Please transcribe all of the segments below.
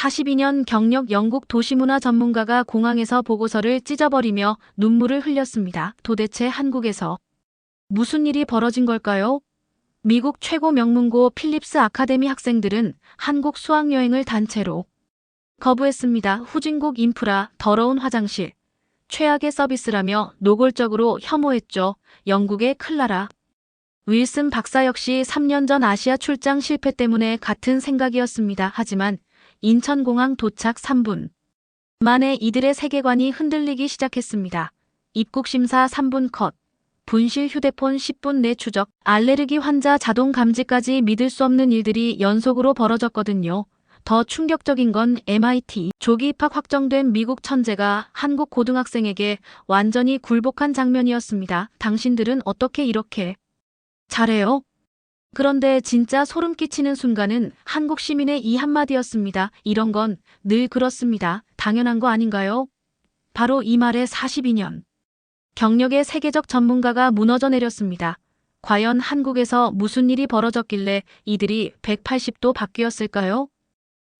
42년 경력 영국 도시문화 전문가가 공항에서 보고서를 찢어버리며 눈물을 흘렸습니다. 도대체 한국에서 무슨 일이 벌어진 걸까요? 미국 최고 명문고 필립스 아카데미 학생들은 한국 수학여행을 단체로 거부했습니다. 후진국 인프라, 더러운 화장실, 최악의 서비스라며 노골적으로 혐오했죠. 영국의 클라라 윌슨 박사 역시 3년 전 아시아 출장 실패 때문에 같은 생각이었습니다. 하지만 인천공항 도착 3분 만에 이들의 세계관이 흔들리기 시작했습니다. 입국 심사 3분 컷, 분실 휴대폰 10분 내 추적, 알레르기 환자 자동 감지까지 믿을 수 없는 일들이 연속으로 벌어졌거든요. 더 충격적인 건 MIT 조기 입학 확정된 미국 천재가 한국 고등학생에게 완전히 굴복한 장면이었습니다. 당신들은 어떻게 이렇게 잘해요? 그런데 진짜 소름 끼치는 순간은 한국 시민의 이 한마디였습니다. 이런 건 늘 그렇습니다. 당연한 거 아닌가요? 바로 이 말에 42년 경력의 세계적 전문가가 무너져 내렸습니다. 과연 한국에서 무슨 일이 벌어졌길래 이들이 180도 바뀌었을까요?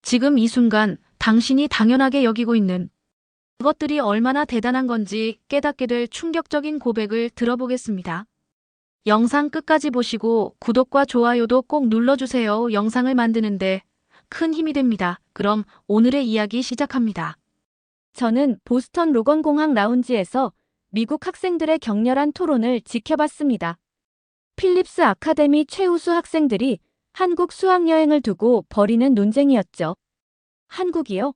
지금 이 순간 당신이 당연하게 여기고 있는 그것들이 얼마나 대단한 건지 깨닫게 될 충격적인 고백을 들어보겠습니다. 영상 끝까지 보시고 구독과 좋아요도 꼭 눌러주세요. 영상을 만드는데 큰 힘이 됩니다. 그럼 오늘의 이야기 시작합니다. 저는 보스턴 로건공항 라운지에서 미국 학생들의 격렬한 토론을 지켜봤습니다. 필립스 아카데미 최우수 학생들이 한국 수학여행을 두고 벌이는 논쟁이었죠. 한국이요?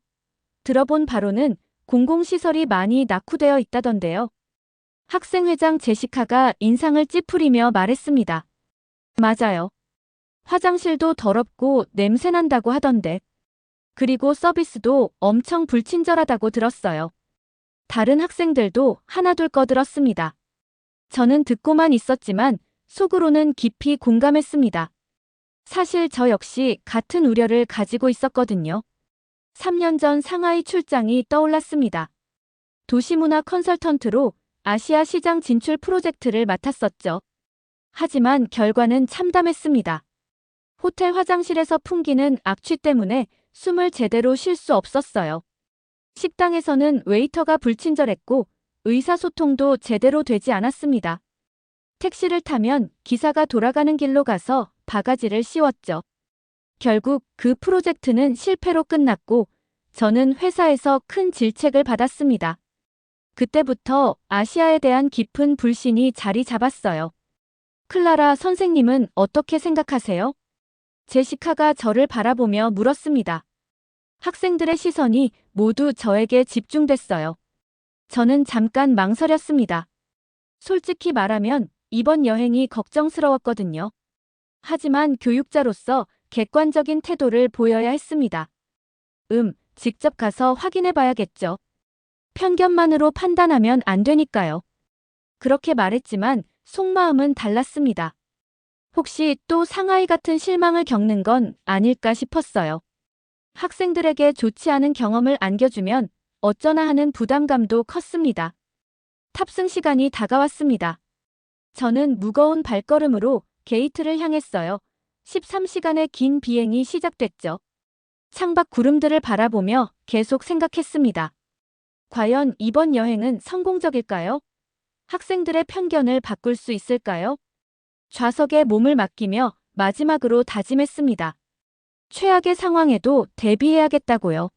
들어본 바로는 공공시설이 많이 낙후되어 있다던데요. 학생회장 제시카가 인상을 찌푸리며 말했습니다. 맞아요. 화장실도 더럽고 냄새난다고 하던데. 그리고 서비스도 엄청 불친절하다고 들었어요. 다른 학생들도 하나둘 꺼들었습니다. 저는 듣고만 있었지만 속으로는 깊이 공감했습니다. 사실 저 역시 같은 우려를 가지고 있었거든요. 3년 전 상하이 출장이 떠올랐습니다. 도시문화 컨설턴트로 아시아 시장 진출 프로젝트를 맡았었죠. 하지만 결과는 참담했습니다. 호텔 화장실에서 풍기는 악취 때문에 숨을 제대로 쉴 수 없었어요. 식당에서는 웨이터가 불친절했고 의사소통도 제대로 되지 않았습니다. 택시를 타면 기사가 돌아가는 길로 가서 바가지를 씌웠죠. 결국 그 프로젝트는 실패로 끝났고 저는 회사에서 큰 질책을 받았습니다. 그때부터 아시아에 대한 깊은 불신이 자리 잡았어요. 클라라 선생님은 어떻게 생각하세요? 제시카가 저를 바라보며 물었습니다. 학생들의 시선이 모두 저에게 집중됐어요. 저는 잠깐 망설였습니다. 솔직히 말하면 이번 여행이 걱정스러웠거든요. 하지만 교육자로서 객관적인 태도를 보여야 했습니다. 직접 가서 확인해 봐야겠죠. 편견만으로 판단하면 안 되니까요. 그렇게 말했지만 속마음은 달랐습니다. 혹시 또 상하이 같은 실망을 겪는 건 아닐까 싶었어요. 학생들에게 좋지 않은 경험을 안겨주면 어쩌나 하는 부담감도 컸습니다. 탑승 시간이 다가왔습니다. 저는 무거운 발걸음으로 게이트를 향했어요. 13시간의 긴 비행이 시작됐죠. 창밖 구름들을 바라보며 계속 생각했습니다. 과연 이번 여행은 성공적일까요? 학생들의 편견을 바꿀 수 있을까요? 좌석에 몸을 맡기며 마지막으로 다짐했습니다. 최악의 상황에도 대비해야겠다고요.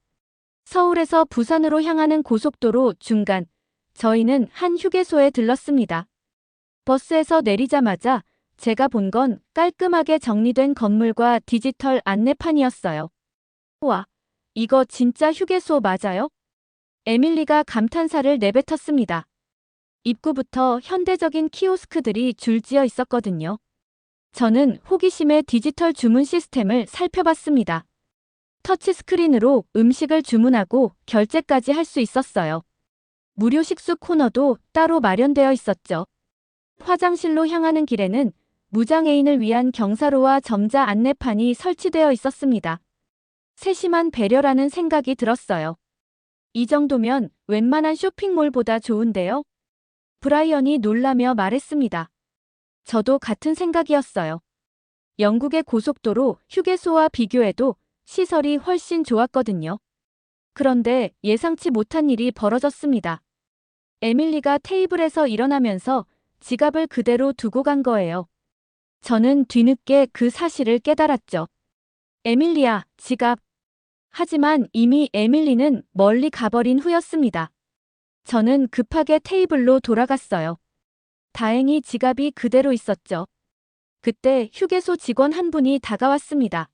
서울에서 부산으로 향하는 고속도로 중간, 저희는 한 휴게소에 들렀습니다. 버스에서 내리자마자 제가 본 건 깔끔하게 정리된 건물과 디지털 안내판이었어요. 와, 이거 진짜 휴게소 맞아요? 에밀리가 감탄사를 내뱉었습니다. 입구부터 현대적인 키오스크들이 줄지어 있었거든요. 저는 호기심에 디지털 주문 시스템을 살펴봤습니다. 터치스크린으로 음식을 주문하고 결제까지 할 수 있었어요. 무료 식수 코너도 따로 마련되어 있었죠. 화장실로 향하는 길에는 무장애인을 위한 경사로와 점자 안내판이 설치되어 있었습니다. 세심한 배려라는 생각이 들었어요. 이 정도면 웬만한 쇼핑몰보다 좋은데요? 브라이언이 놀라며 말했습니다. 저도 같은 생각이었어요. 영국의 고속도로 휴게소와 비교해도 시설이 훨씬 좋았거든요. 그런데 예상치 못한 일이 벌어졌습니다. 에밀리가 테이블에서 일어나면서 지갑을 그대로 두고 간 거예요. 저는 뒤늦게 그 사실을 깨달았죠. 에밀리야, 지갑. 하지만 이미 에밀리는 멀리 가버린 후였습니다. 저는 급하게 테이블로 돌아갔어요. 다행히 지갑이 그대로 있었죠. 그때 휴게소 직원 한 분이 다가왔습니다.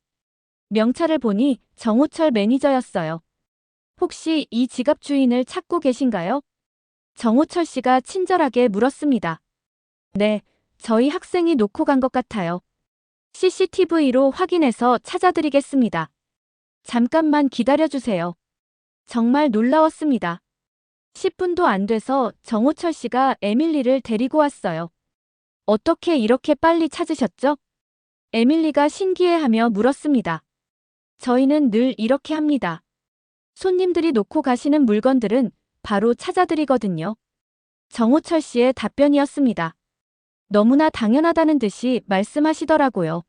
명찰을 보니 정호철 매니저였어요. 혹시 이 지갑 주인을 찾고 계신가요? 정호철 씨가 친절하게 물었습니다. 네, 저희 학생이 놓고 간 것 같아요. CCTV로 확인해서 찾아드리겠습니다. 잠깐만 기다려주세요. 정말 놀라웠습니다. 10분도 안 돼서 정호철 씨가 에밀리를 데리고 왔어요. 어떻게 이렇게 빨리 찾으셨죠? 에밀리가 신기해하며 물었습니다. 저희는 늘 이렇게 합니다. 손님들이 놓고 가시는 물건들은 바로 찾아드리거든요. 정호철 씨의 답변이었습니다. 너무나 당연하다는 듯이 말씀하시더라고요.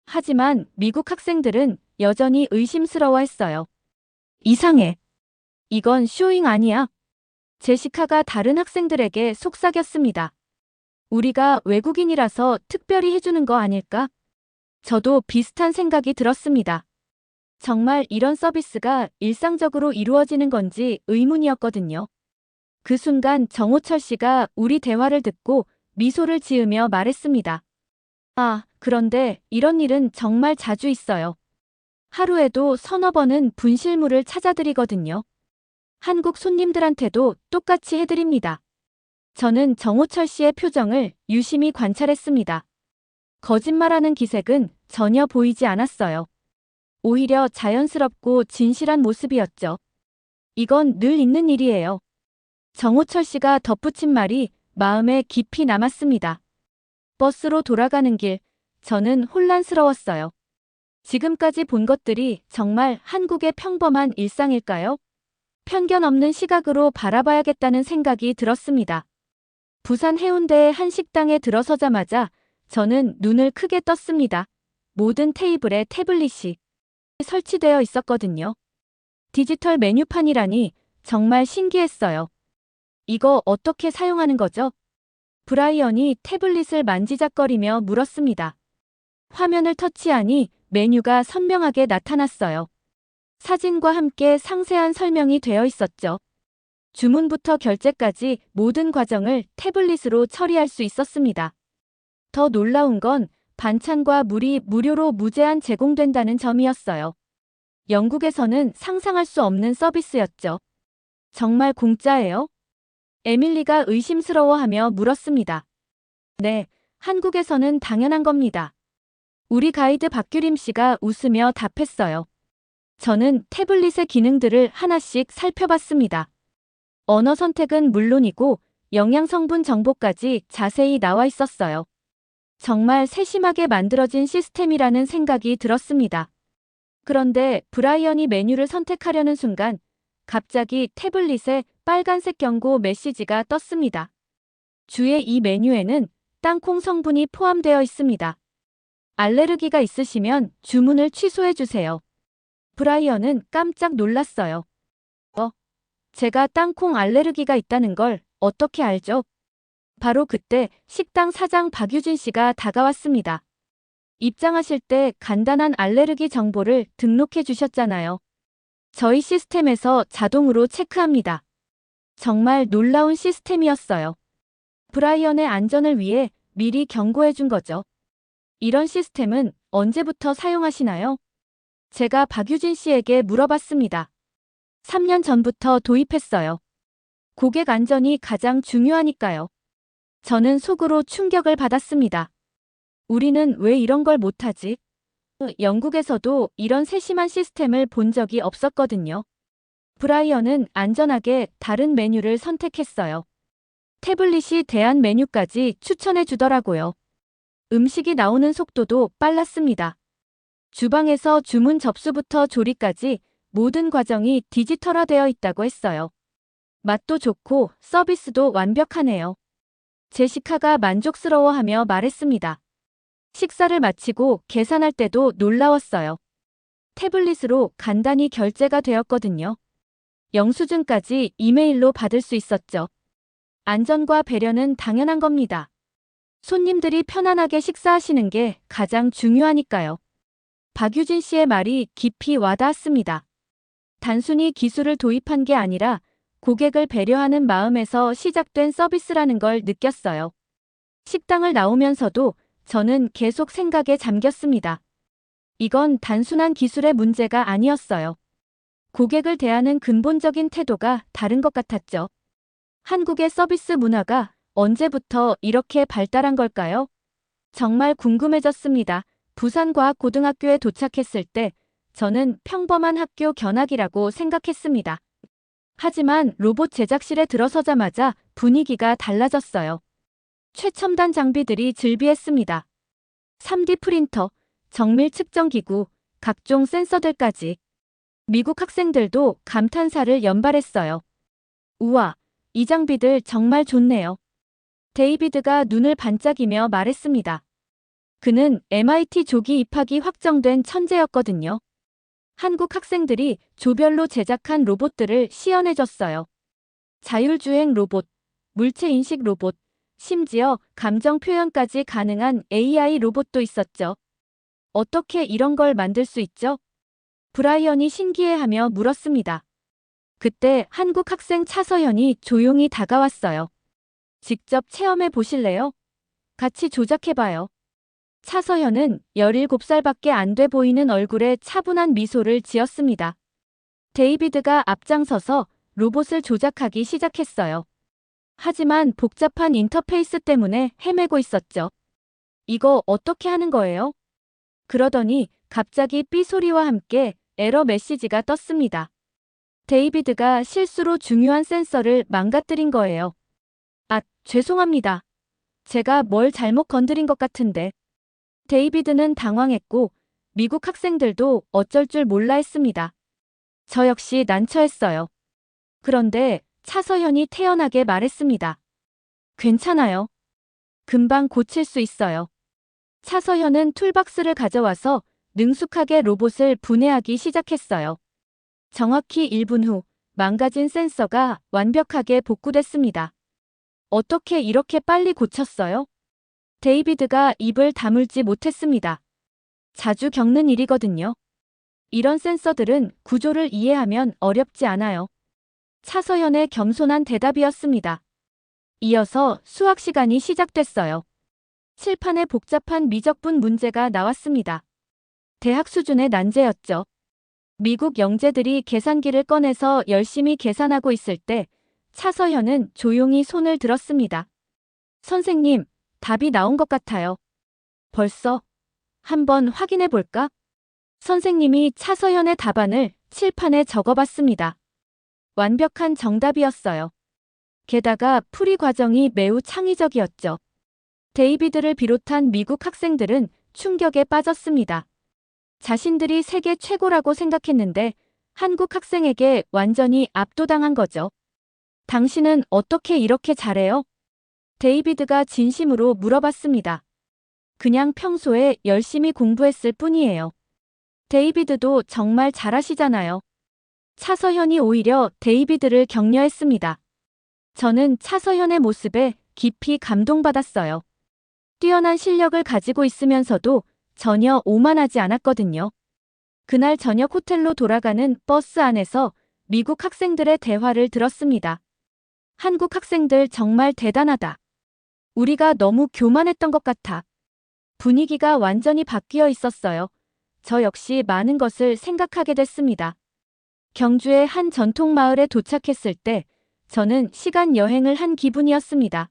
하지만 미국 학생들은 여전히 의심스러워했어요. 이상해. 이건 쇼잉 아니야. 제시카가 다른 학생들에게 속삭였습니다. 우리가 외국인이라서 특별히 해주는 거 아닐까? 저도 비슷한 생각이 들었습니다. 정말 이런 서비스가 일상적으로 이루어지는 건지 의문이었거든요. 그 순간 정호철 씨가 우리 대화를 듣고 미소를 지으며 말했습니다. 아, 그런데 이런 일은 정말 자주 있어요. 하루에도 서너 번은 분실물을 찾아드리거든요. 한국 손님들한테도 똑같이 해드립니다. 저는 정호철 씨의 표정을 유심히 관찰했습니다. 거짓말하는 기색은 전혀 보이지 않았어요. 오히려 자연스럽고 진실한 모습이었죠. 이건 늘 있는 일이에요. 정호철 씨가 덧붙인 말이 마음에 깊이 남았습니다. 버스로 돌아가는 길, 저는 혼란스러웠어요. 지금까지 본 것들이 정말 한국의 평범한 일상일까요? 편견 없는 시각으로 바라봐야겠다는 생각이 들었습니다. 부산 해운대의 한 식당에 들어서자마자 저는 눈을 크게 떴습니다. 모든 테이블에 태블릿이 설치되어 있었거든요. 디지털 메뉴판이라니 정말 신기했어요. 이거 어떻게 사용하는 거죠? 브라이언이 태블릿을 만지작거리며 물었습니다. 화면을 터치하니 메뉴가 선명하게 나타났어요. 사진과 함께 상세한 설명이 되어 있었죠. 주문부터 결제까지 모든 과정을 태블릿으로 처리할 수 있었습니다. 더 놀라운 건 반찬과 물이 무료로 무제한 제공된다는 점이었어요. 영국에서는 상상할 수 없는 서비스였죠. 정말 공짜예요? 에밀리가 의심스러워하며 물었습니다. 네, 한국에서는 당연한 겁니다. 우리 가이드 박규림 씨가 웃으며 답했어요. 저는 태블릿의 기능들을 하나씩 살펴봤습니다. 언어 선택은 물론이고 영양 성분 정보까지 자세히 나와 있었어요. 정말 세심하게 만들어진 시스템이라는 생각이 들었습니다. 그런데 브라이언이 메뉴를 선택하려는 순간 갑자기 태블릿에 빨간색 경고 메시지가 떴습니다. 주의 이 메뉴에는 땅콩 성분이 포함되어 있습니다. 알레르기가 있으시면 주문을 취소해 주세요. 브라이언은 깜짝 놀랐어요. 제가 땅콩 알레르기가 있다는 걸 어떻게 알죠? 바로 그때 식당 사장 박유진 씨가 다가왔습니다. 입장하실 때 간단한 알레르기 정보를 등록해 주셨잖아요. 저희 시스템에서 자동으로 체크합니다. 정말 놀라운 시스템이었어요. 브라이언의 안전을 위해 미리 경고해 준 거죠. 이런 시스템은 언제부터 사용하시나요? 제가 박유진 씨에게 물어봤습니다. 3년 전부터 도입했어요. 고객 안전이 가장 중요하니까요. 저는 속으로 충격을 받았습니다. 우리는 왜 이런 걸 못하지? 영국에서도 이런 세심한 시스템을 본 적이 없었거든요. 브라이언은 안전하게 다른 메뉴를 선택했어요. 태블릿이 대한 메뉴까지 추천해 주더라고요. 음식이 나오는 속도도 빨랐습니다. 주방에서 주문 접수부터 조리까지 모든 과정이 디지털화되어 있다고 했어요. 맛도 좋고 서비스도 완벽하네요. 제시카가 만족스러워하며 말했습니다. 식사를 마치고 계산할 때도 놀라웠어요. 태블릿으로 간단히 결제가 되었거든요. 영수증까지 이메일로 받을 수 있었죠. 안전과 배려는 당연한 겁니다. 손님들이 편안하게 식사하시는 게 가장 중요하니까요. 박유진 씨의 말이 깊이 와닿았습니다. 단순히 기술을 도입한 게 아니라 고객을 배려하는 마음에서 시작된 서비스라는 걸 느꼈어요. 식당을 나오면서도 저는 계속 생각에 잠겼습니다. 이건 단순한 기술의 문제가 아니었어요. 고객을 대하는 근본적인 태도가 다른 것 같았죠. 한국의 서비스 문화가 언제부터 이렇게 발달한 걸까요? 정말 궁금해졌습니다. 부산과학고등학교에 도착했을 때 저는 평범한 학교 견학이라고 생각했습니다. 하지만 로봇 제작실에 들어서자마자 분위기가 달라졌어요. 최첨단 장비들이 즐비했습니다. 3D 프린터, 정밀 측정기구, 각종 센서들까지. 미국 학생들도 감탄사를 연발했어요. 우와, 이 장비들 정말 좋네요. 데이비드가 눈을 반짝이며 말했습니다. 그는 MIT 조기 입학이 확정된 천재였거든요. 한국 학생들이 조별로 제작한 로봇들을 시연해줬어요. 자율주행 로봇, 물체인식 로봇, 심지어 감정 표현까지 가능한 AI 로봇도 있었죠. 어떻게 이런 걸 만들 수 있죠? 브라이언이 신기해하며 물었습니다. 그때 한국 학생 차서현이 조용히 다가왔어요. 직접 체험해 보실래요? 같이 조작해봐요. 차서현은 17살밖에 안 돼 보이는 얼굴에 차분한 미소를 지었습니다. 데이비드가 앞장서서 로봇을 조작하기 시작했어요. 하지만 복잡한 인터페이스 때문에 헤매고 있었죠. 이거 어떻게 하는 거예요? 그러더니 갑자기 삐 소리와 함께 에러 메시지가 떴습니다. 데이비드가 실수로 중요한 센서를 망가뜨린 거예요. 아, 죄송합니다. 제가 뭘 잘못 건드린 것 같은데. 데이비드는 당황했고 미국 학생들도 어쩔 줄 몰라 했습니다. 저 역시 난처했어요. 그런데 차서현이 태연하게 말했습니다. 괜찮아요. 금방 고칠 수 있어요. 차서현은 툴박스를 가져와서 능숙하게 로봇을 분해하기 시작했어요. 정확히 1분 후 망가진 센서가 완벽하게 복구됐습니다. 어떻게 이렇게 빨리 고쳤어요? 데이비드가 입을 다물지 못했습니다. 자주 겪는 일이거든요. 이런 센서들은 구조를 이해하면 어렵지 않아요. 차서현의 겸손한 대답이었습니다. 이어서 수학 시간이 시작됐어요. 칠판에 복잡한 미적분 문제가 나왔습니다. 대학 수준의 난제였죠. 미국 영재들이 계산기를 꺼내서 열심히 계산하고 있을 때 차서현은 조용히 손을 들었습니다. 선생님, 답이 나온 것 같아요. 벌써? 한번 확인해 볼까? 선생님이 차서현의 답안을 칠판에 적어봤습니다. 완벽한 정답이었어요. 게다가 풀이 과정이 매우 창의적이었죠. 데이비드를 비롯한 미국 학생들은 충격에 빠졌습니다. 자신들이 세계 최고라고 생각했는데 한국 학생에게 완전히 압도당한 거죠. 당신은 어떻게 이렇게 잘해요? 데이비드가 진심으로 물어봤습니다. 그냥 평소에 열심히 공부했을 뿐이에요. 데이비드도 정말 잘하시잖아요. 차서현이 오히려 데이비드를 격려했습니다. 저는 차서현의 모습에 깊이 감동받았어요. 뛰어난 실력을 가지고 있으면서도 전혀 오만하지 않았거든요. 그날 저녁 호텔로 돌아가는 버스 안에서 미국 학생들의 대화를 들었습니다. 한국 학생들 정말 대단하다. 우리가 너무 교만했던 것 같아. 분위기가 완전히 바뀌어 있었어요. 저 역시 많은 것을 생각하게 됐습니다. 경주의 한 전통 마을에 도착했을 때 저는 시간 여행을 한 기분이었습니다.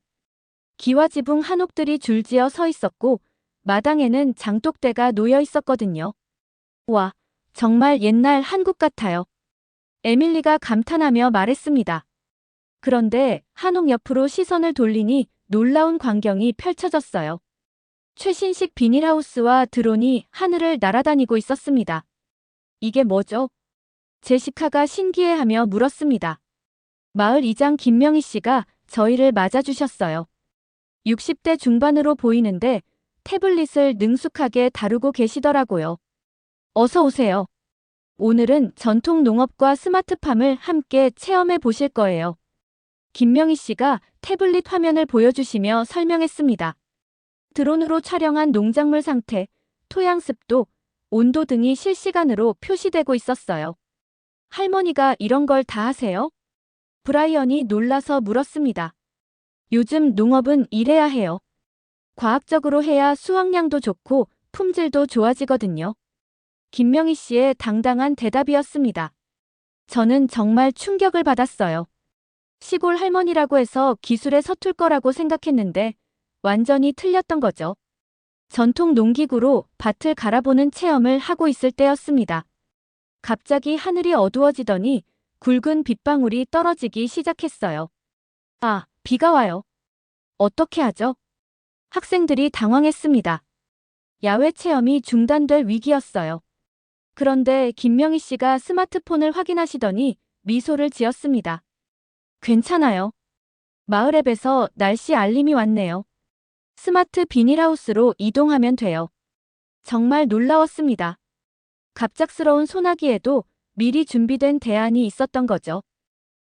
기와지붕 한옥들이 줄지어 서 있었고 마당에는 장독대가 놓여 있었거든요. 와, 정말 옛날 한국 같아요. 에밀리가 감탄하며 말했습니다. 그런데 한옥 옆으로 시선을 돌리니 놀라운 광경이 펼쳐졌어요. 최신식 비닐하우스와 드론이 하늘을 날아다니고 있었습니다. 이게 뭐죠? 제시카가 신기해하며 물었습니다. 마을 이장 김명희 씨가 저희를 맞아주셨어요. 60대 중반으로 보이는데 태블릿을 능숙하게 다루고 계시더라고요. 어서 오세요. 오늘은 전통 농업과 스마트팜을 함께 체험해 보실 거예요. 김명희 씨가 태블릿 화면을 보여주시며 설명했습니다. 드론으로 촬영한 농작물 상태, 토양 습도, 온도 등이 실시간으로 표시되고 있었어요. 할머니가 이런 걸 다 하세요? 브라이언이 놀라서 물었습니다. 요즘 농업은 이래야 해요. 과학적으로 해야 수확량도 좋고 품질도 좋아지거든요. 김명희 씨의 당당한 대답이었습니다. 저는 정말 충격을 받았어요. 시골 할머니라고 해서 기술에 서툴 거라고 생각했는데 완전히 틀렸던 거죠. 전통 농기구로 밭을 갈아보는 체험을 하고 있을 때였습니다. 갑자기 하늘이 어두워지더니 굵은 빗방울이 떨어지기 시작했어요. 아, 비가 와요. 어떻게 하죠? 학생들이 당황했습니다. 야외 체험이 중단될 위기였어요. 그런데 김명희 씨가 스마트폰을 확인하시더니 미소를 지었습니다. 괜찮아요. 마을 앱에서 날씨 알림이 왔네요. 스마트 비닐하우스로 이동하면 돼요. 정말 놀라웠습니다. 갑작스러운 소나기에도 미리 준비된 대안이 있었던 거죠.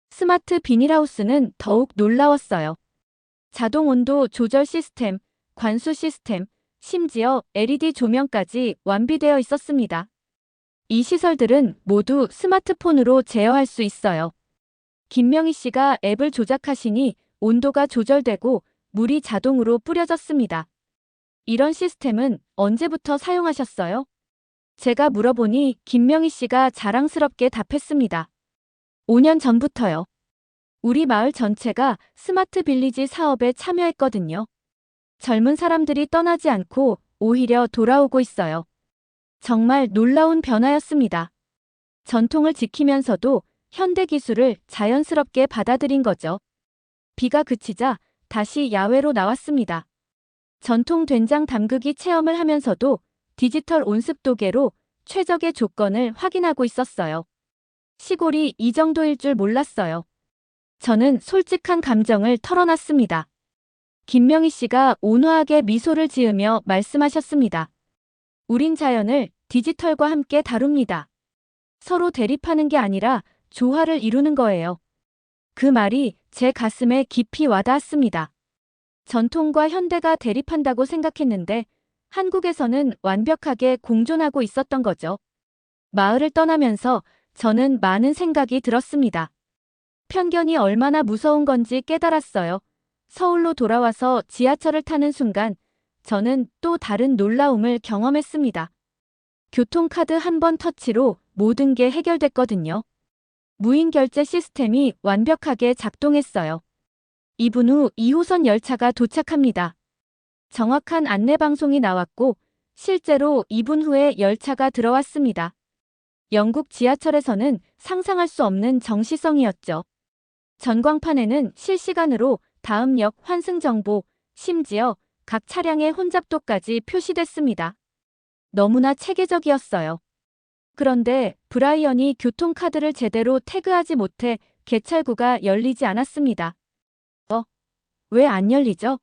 스마트 비닐하우스는 더욱 놀라웠어요. 자동 온도 조절 시스템, 관수 시스템, 심지어 LED 조명까지 완비되어 있었습니다. 이 시설들은 모두 스마트폰으로 제어할 수 있어요. 김명희 씨가 앱을 조작하시니 온도가 조절되고 물이 자동으로 뿌려졌습니다. 이런 시스템은 언제부터 사용하셨어요? 제가 물어보니 김명희 씨가 자랑스럽게 답했습니다. 5년 전부터요. 우리 마을 전체가 스마트 빌리지 사업에 참여했거든요. 젊은 사람들이 떠나지 않고 오히려 돌아오고 있어요. 정말 놀라운 변화였습니다. 전통을 지키면서도 현대 기술을 자연스럽게 받아들인 거죠. 비가 그치자 다시 야외로 나왔습니다. 전통 된장 담그기 체험을 하면서도 디지털 온습도계로 최적의 조건을 확인하고 있었어요. 시골이 이 정도일 줄 몰랐어요. 저는 솔직한 감정을 털어놨습니다. 김명희 씨가 온화하게 미소를 지으며 말씀하셨습니다. 우린 자연을 디지털과 함께 다룹니다. 서로 대립하는 게 아니라 조화를 이루는 거예요. 그 말이 제 가슴에 깊이 와닿았습니다. 전통과 현대가 대립한다고 생각했는데 한국에서는 완벽하게 공존하고 있었던 거죠. 마을을 떠나면서 저는 많은 생각이 들었습니다. 편견이 얼마나 무서운 건지 깨달았어요. 서울로 돌아와서 지하철을 타는 순간 저는 또 다른 놀라움을 경험했습니다. 교통카드 한 번 터치로 모든 게 해결됐거든요. 무인 결제 시스템이 완벽하게 작동했어요. 2분 후 2호선 열차가 도착합니다. 정확한 안내 방송이 나왔고 실제로 2분 후에 열차가 들어왔습니다. 영국 지하철에서는 상상할 수 없는 정시성이었죠. 전광판에는 실시간으로 다음 역 환승 정보, 심지어 각 차량의 혼잡도까지 표시됐습니다. 너무나 체계적이었어요. 그런데 브라이언이 교통카드를 제대로 태그하지 못해 개찰구가 열리지 않았습니다. 왜 안 열리죠?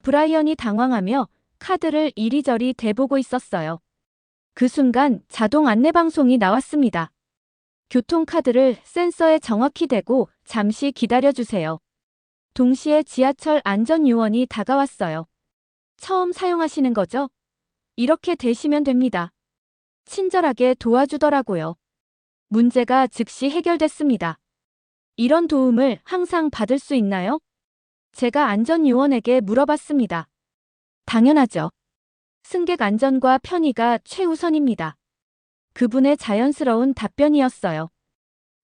브라이언이 당황하며 카드를 이리저리 대보고 있었어요. 그 순간 자동 안내방송이 나왔습니다. 교통카드를 센서에 정확히 대고 잠시 기다려주세요. 동시에 지하철 안전요원이 다가왔어요. 처음 사용하시는 거죠? 이렇게 대시면 됩니다. 친절하게 도와주더라고요. 문제가 즉시 해결됐습니다. 이런 도움을 항상 받을 수 있나요? 제가 안전요원에게 물어봤습니다. 당연하죠. 승객 안전과 편의가 최우선입니다. 그분의 자연스러운 답변이었어요.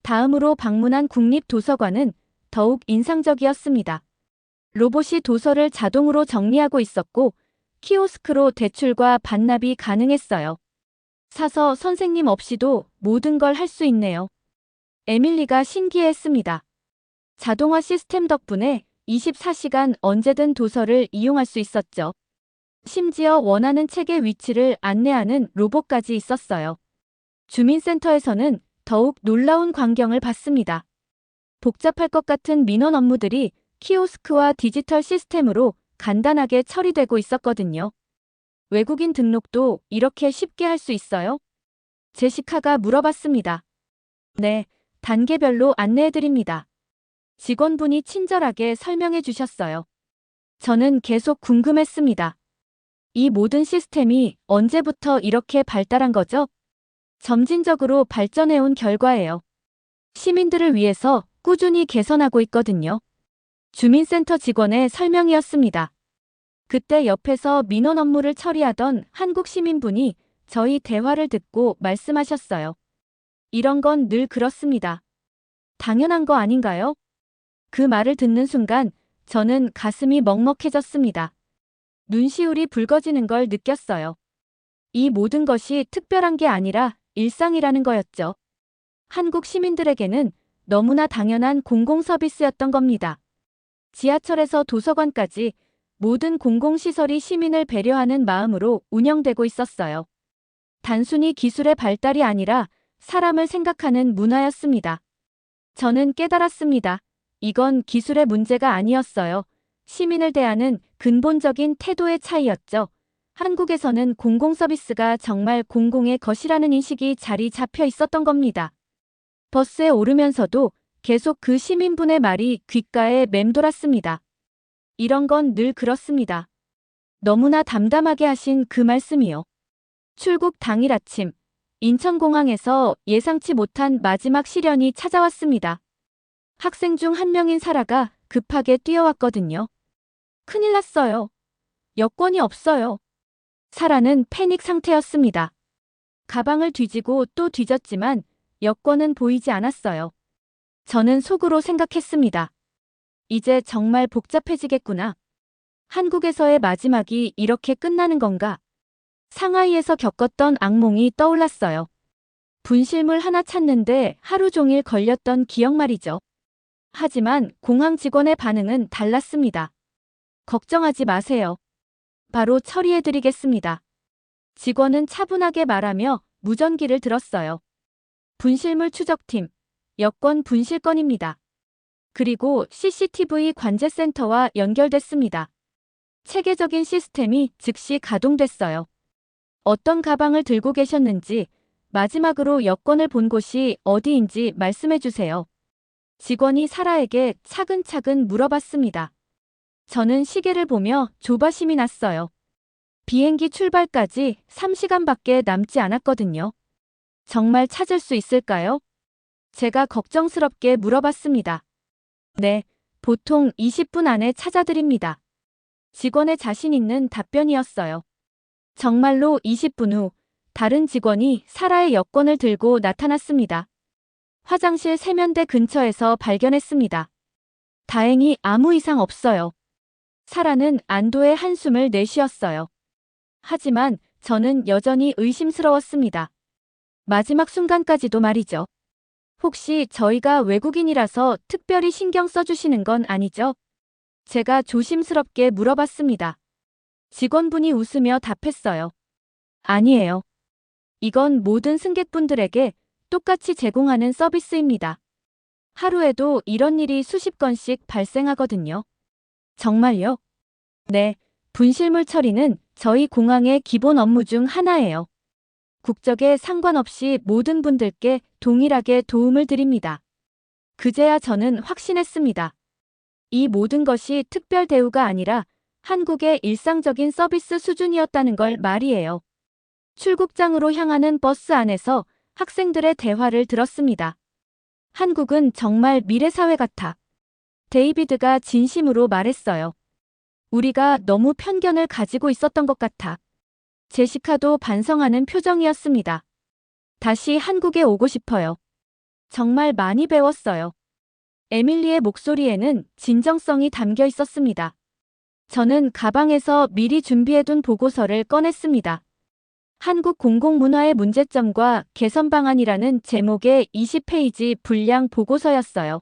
다음으로 방문한 국립도서관은 더욱 인상적이었습니다. 로봇이 도서를 자동으로 정리하고 있었고 키오스크로 대출과 반납이 가능했어요. 사서 선생님 없이도 모든 걸 할 수 있네요. 에밀리가 신기해했습니다. 자동화 시스템 덕분에 24시간 언제든 도서를 이용할 수 있었죠. 심지어 원하는 책의 위치를 안내하는 로봇까지 있었어요. 주민센터에서는 더욱 놀라운 광경을 봤습니다. 복잡할 것 같은 민원 업무들이 키오스크와 디지털 시스템으로 간단하게 처리되고 있었거든요. 외국인 등록도 이렇게 쉽게 할 수 있어요? 제시카가 물어봤습니다. 네, 단계별로 안내해드립니다. 직원분이 친절하게 설명해 주셨어요. 저는 계속 궁금했습니다. 이 모든 시스템이 언제부터 이렇게 발달한 거죠? 점진적으로 발전해온 결과예요. 시민들을 위해서 꾸준히 개선하고 있거든요. 주민센터 직원의 설명이었습니다. 그때 옆에서 민원 업무를 처리하던 한국 시민분이 저희 대화를 듣고 말씀하셨어요. 이런 건 늘 그렇습니다. 당연한 거 아닌가요? 그 말을 듣는 순간 저는 가슴이 먹먹해졌습니다. 눈시울이 붉어지는 걸 느꼈어요. 이 모든 것이 특별한 게 아니라 일상이라는 거였죠. 한국 시민들에게는 너무나 당연한 공공 서비스였던 겁니다. 지하철에서 도서관까지 모든 공공시설이 시민을 배려하는 마음으로 운영되고 있었어요. 단순히 기술의 발달이 아니라 사람을 생각하는 문화였습니다. 저는 깨달았습니다. 이건 기술의 문제가 아니었어요. 시민을 대하는 근본적인 태도의 차이였죠. 한국에서는 공공서비스가 정말 공공의 것이라는 인식이 자리 잡혀 있었던 겁니다. 버스에 오르면서도 계속 그 시민분의 말이 귓가에 맴돌았습니다. 이런 건 늘 그렇습니다. 너무나 담담하게 하신 그 말씀이요. 출국 당일 아침, 인천공항에서 예상치 못한 마지막 시련이 찾아왔습니다. 학생 중 한 명인 사라가 급하게 뛰어왔거든요. 큰일 났어요. 여권이 없어요. 사라는 패닉 상태였습니다. 가방을 뒤지고 또 뒤졌지만 여권은 보이지 않았어요. 저는 속으로 생각했습니다. 이제 정말 복잡해지겠구나. 한국에서의 마지막이 이렇게 끝나는 건가? 상하이에서 겪었던 악몽이 떠올랐어요. 분실물 하나 찾는데 하루 종일 걸렸던 기억 말이죠. 하지만 공항 직원의 반응은 달랐습니다. 걱정하지 마세요. 바로 처리해드리겠습니다. 직원은 차분하게 말하며 무전기를 들었어요. 분실물 추적팀, 여권 분실 건입니다. 그리고 CCTV 관제센터와 연결됐습니다. 체계적인 시스템이 즉시 가동됐어요. 어떤 가방을 들고 계셨는지, 마지막으로 여권을 본 곳이 어디인지 말씀해 주세요. 직원이 사라에게 차근차근 물어봤습니다. 저는 시계를 보며 조바심이 났어요. 비행기 출발까지 3시간밖에 남지 않았거든요. 정말 찾을 수 있을까요? 제가 걱정스럽게 물어봤습니다. 네, 보통 20분 안에 찾아드립니다. 직원의 자신 있는 답변이었어요. 정말로 20분 후 다른 직원이 사라의 여권을 들고 나타났습니다. 화장실 세면대 근처에서 발견했습니다. 다행히 아무 이상 없어요. 사라는 안도의 한숨을 내쉬었어요. 하지만 저는 여전히 의심스러웠습니다. 마지막 순간까지도 말이죠. 혹시 저희가 외국인이라서 특별히 신경 써주시는 건 아니죠? 제가 조심스럽게 물어봤습니다. 직원분이 웃으며 답했어요. 아니에요. 이건 모든 승객분들에게 똑같이 제공하는 서비스입니다. 하루에도 이런 일이 수십 건씩 발생하거든요. 정말요? 네, 분실물 처리는 저희 공항의 기본 업무 중 하나예요. 국적에 상관없이 모든 분들께 동일하게 도움을 드립니다. 그제야 저는 확신했습니다. 이 모든 것이 특별 대우가 아니라 한국의 일상적인 서비스 수준이었다는 걸 말이에요. 출국장으로 향하는 버스 안에서 학생들의 대화를 들었습니다. 한국은 정말 미래사회 같아. 데이비드가 진심으로 말했어요. 우리가 너무 편견을 가지고 있었던 것 같아. 제시카도 반성하는 표정이었습니다. 다시 한국에 오고 싶어요. 정말 많이 배웠어요. 에밀리의 목소리에는 진정성이 담겨 있었습니다. 저는 가방에서 미리 준비해둔 보고서를 꺼냈습니다. 한국 공공문화의 문제점과 개선 방안이라는 제목의 20페이지 분량 보고서였어요.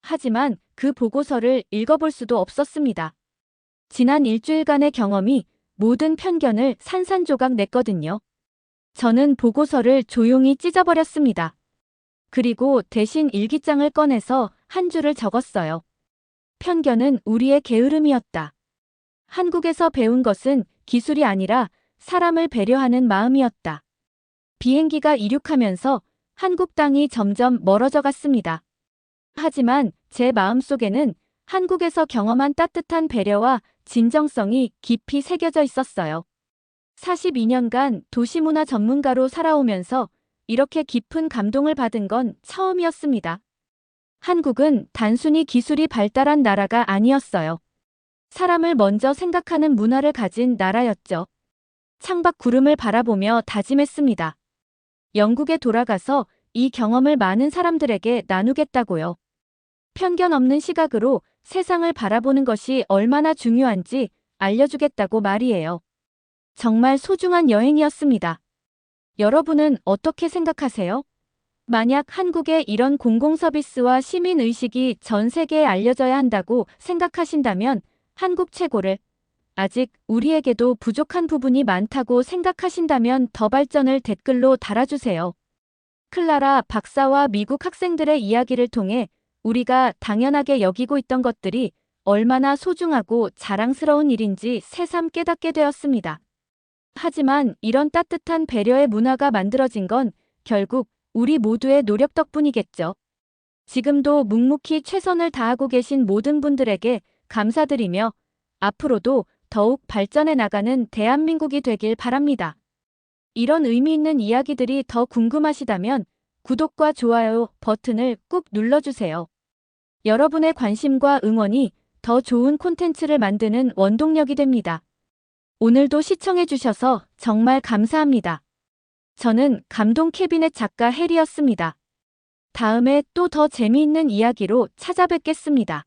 하지만 그 보고서를 읽어볼 수도 없었습니다. 지난 일주일간의 경험이 모든 편견을 산산조각 냈거든요. 저는 보고서를 조용히 찢어버렸습니다. 그리고 대신 일기장을 꺼내서 한 줄을 적었어요. 편견은 우리의 게으름이었다. 한국에서 배운 것은 기술이 아니라 사람을 배려하는 마음이었다. 비행기가 이륙하면서 한국 땅이 점점 멀어져 갔습니다. 하지만 제 마음속에는 한국에서 경험한 따뜻한 배려와 진정성이 깊이 새겨져 있었어요. 42년간 도시문화 전문가로 살아오면서 이렇게 깊은 감동을 받은 건 처음이었습니다. 한국은 단순히 기술이 발달한 나라가 아니었어요. 사람을 먼저 생각하는 문화를 가진 나라였죠. 창밖 구름을 바라보며 다짐했습니다. 영국에 돌아가서 이 경험을 많은 사람들에게 나누겠다고요. 편견 없는 시각으로 세상을 바라보는 것이 얼마나 중요한지 알려주겠다고 말이에요. 정말 소중한 여행이었습니다. 여러분은 어떻게 생각하세요? 만약 한국에 이런 공공서비스와 시민의식이 전 세계에 알려져야 한다고 생각하신다면 한국 최고를, 아직 우리에게도 부족한 부분이 많다고 생각하신다면 더 발전을 댓글로 달아주세요. 클라라 박사와 미국 학생들의 이야기를 통해 우리가 당연하게 여기고 있던 것들이 얼마나 소중하고 자랑스러운 일인지 새삼 깨닫게 되었습니다. 하지만 이런 따뜻한 배려의 문화가 만들어진 건 결국 우리 모두의 노력 덕분이겠죠. 지금도 묵묵히 최선을 다하고 계신 모든 분들에게 감사드리며 앞으로도 더욱 발전해 나가는 대한민국이 되길 바랍니다. 이런 의미 있는 이야기들이 더 궁금하시다면 구독과 좋아요 버튼을 꾹 눌러주세요. 여러분의 관심과 응원이 더 좋은 콘텐츠를 만드는 원동력이 됩니다. 오늘도 시청해주셔서 정말 감사합니다. 저는 감동 캐비넷 작가 해리였습니다. 다음에 또 더 재미있는 이야기로 찾아뵙겠습니다.